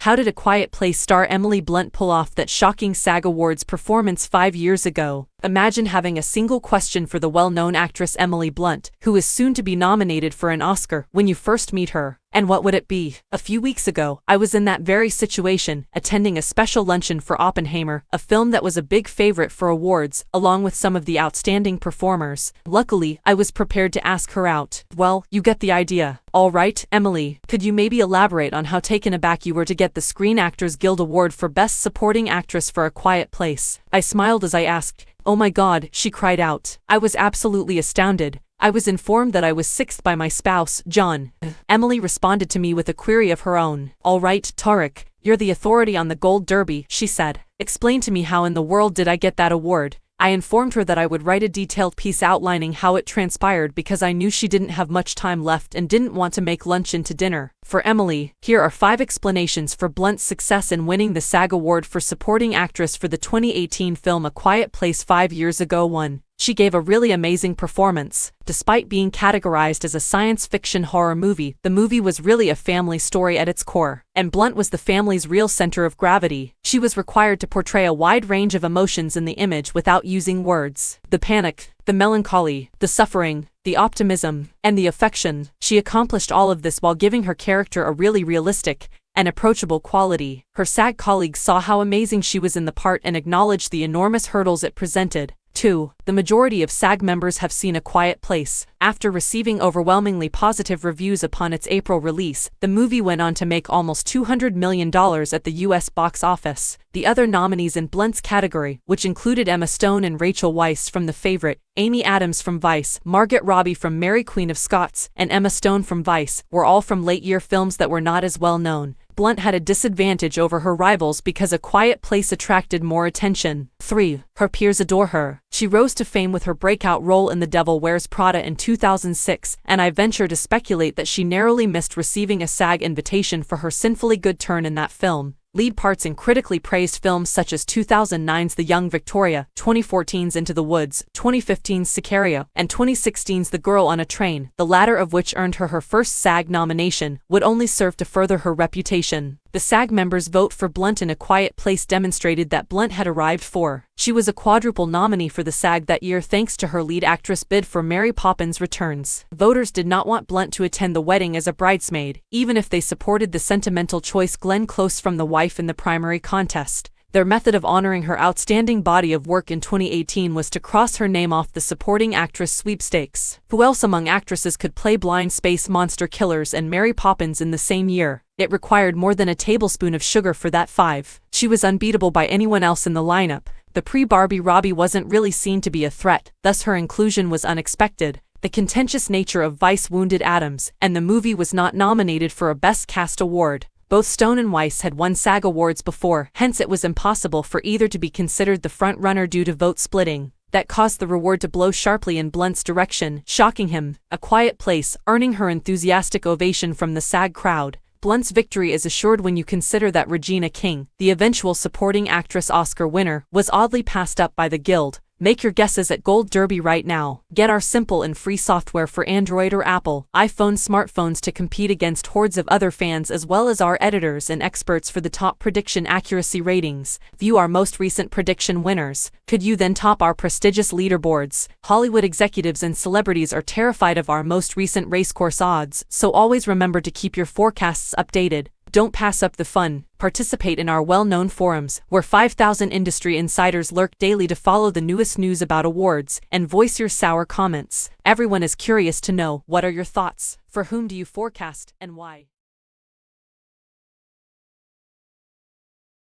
How did A Quiet Place star Emily Blunt pull off that shocking SAG Awards performance 5 years ago? Imagine having a single question for the well-known actress Emily Blunt, who is soon to be nominated for an Oscar, when you first meet her. And what would it be? A few weeks ago, I was in that very situation, attending a special luncheon for Oppenheimer, a film that was a big favorite for awards, along with some of the outstanding performers. Luckily, I was prepared to ask her out. Well, you get the idea. All right, Emily, could you maybe elaborate on how taken aback you were to get the Screen Actors Guild Award for Best Supporting Actress for A Quiet Place? I smiled as I asked. Oh my God, she cried out. I was absolutely astounded. I was informed that I was sixth by my spouse, John. Emily responded to me with a query of her own. All right, Tarek, you're the authority on the Gold Derby, she said. Explain to me how in the world did I get that award? I informed her that I would write a detailed piece outlining how it transpired because I knew she didn't have much time left and didn't want to make lunch into dinner. For Emily, here are 5 explanations for Blunt's success in winning the SAG Award for Supporting Actress for the 2018 film A Quiet Place 5 years ago. 1. She gave a really amazing performance. Despite being categorized as a science fiction horror movie, the movie was really a family story at its core, and Blunt was the family's real center of gravity. She was required to portray a wide range of emotions in the image without using words. The panic, the melancholy, the suffering, the optimism, and the affection. She accomplished all of this while giving her character a really realistic and approachable quality. Her SAG colleagues saw how amazing she was in the part and acknowledged the enormous hurdles it presented. 2. The majority of SAG members have seen A Quiet Place. After receiving overwhelmingly positive reviews upon its April release, the movie went on to make almost $200 million at the US box office. The other nominees in Blunt's category, which included Emma Stone and Rachel Weisz from The Favorite, Amy Adams from Vice, Margot Robbie from Mary Queen of Scots, and Emma Stone from Vice, were all from late-year films that were not as well known. Blunt had a disadvantage over her rivals because A Quiet Place attracted more attention. 3. Her peers adore her. She rose to fame with her breakout role in The Devil Wears Prada in 2006, and I venture to speculate that she narrowly missed receiving a SAG invitation for her sinfully good turn in that film. Lead parts in critically praised films such as 2009's The Young Victoria, 2014's Into the Woods, 2015's Sicario, and 2016's The Girl on a Train, the latter of which earned her first SAG nomination, would only serve to further her reputation. The SAG members' vote for Blunt in A Quiet Place demonstrated that Blunt had arrived for. She was a quadruple nominee for the SAG that year thanks to her lead actress bid for Mary Poppins Returns. Voters did not want Blunt to attend the wedding as a bridesmaid, even if they supported the sentimental choice Glenn Close from The Wife in the primary contest. Their method of honoring her outstanding body of work in 2018 was to cross her name off the supporting actress sweepstakes. Who else among actresses could play blind space monster killers and Mary Poppins in the same year? It required more than a tablespoon of sugar for that 5. She was unbeatable by anyone else in the lineup. The pre-Barbie Robbie wasn't really seen to be a threat, thus her inclusion was unexpected. The contentious nature of Vice wounded Adams, and the movie was not nominated for a Best Cast award. Both Stone and Weisz had won SAG awards before, hence it was impossible for either to be considered the front-runner due to vote splitting. That caused the reward to blow sharply in Blunt's direction, shocking him. A Quiet Place, earning her enthusiastic ovation from the SAG crowd. Blunt's victory is assured when you consider that Regina King, the eventual supporting actress Oscar winner, was oddly passed up by the Guild. Make your guesses at Gold Derby right now. Get our simple and free software for Android or Apple, iPhone smartphones to compete against hordes of other fans as well as our editors and experts for the top prediction accuracy ratings. View our most recent prediction winners. Could you then top our prestigious leaderboards? Hollywood executives and celebrities are terrified of our most recent racecourse odds, so always remember to keep your forecasts updated. Don't pass up the fun. Participate in our well-known forums, where 5,000 industry insiders lurk daily to follow the newest news about awards and voice your sour comments. Everyone is curious to know, what are your thoughts? For whom do you forecast, and why?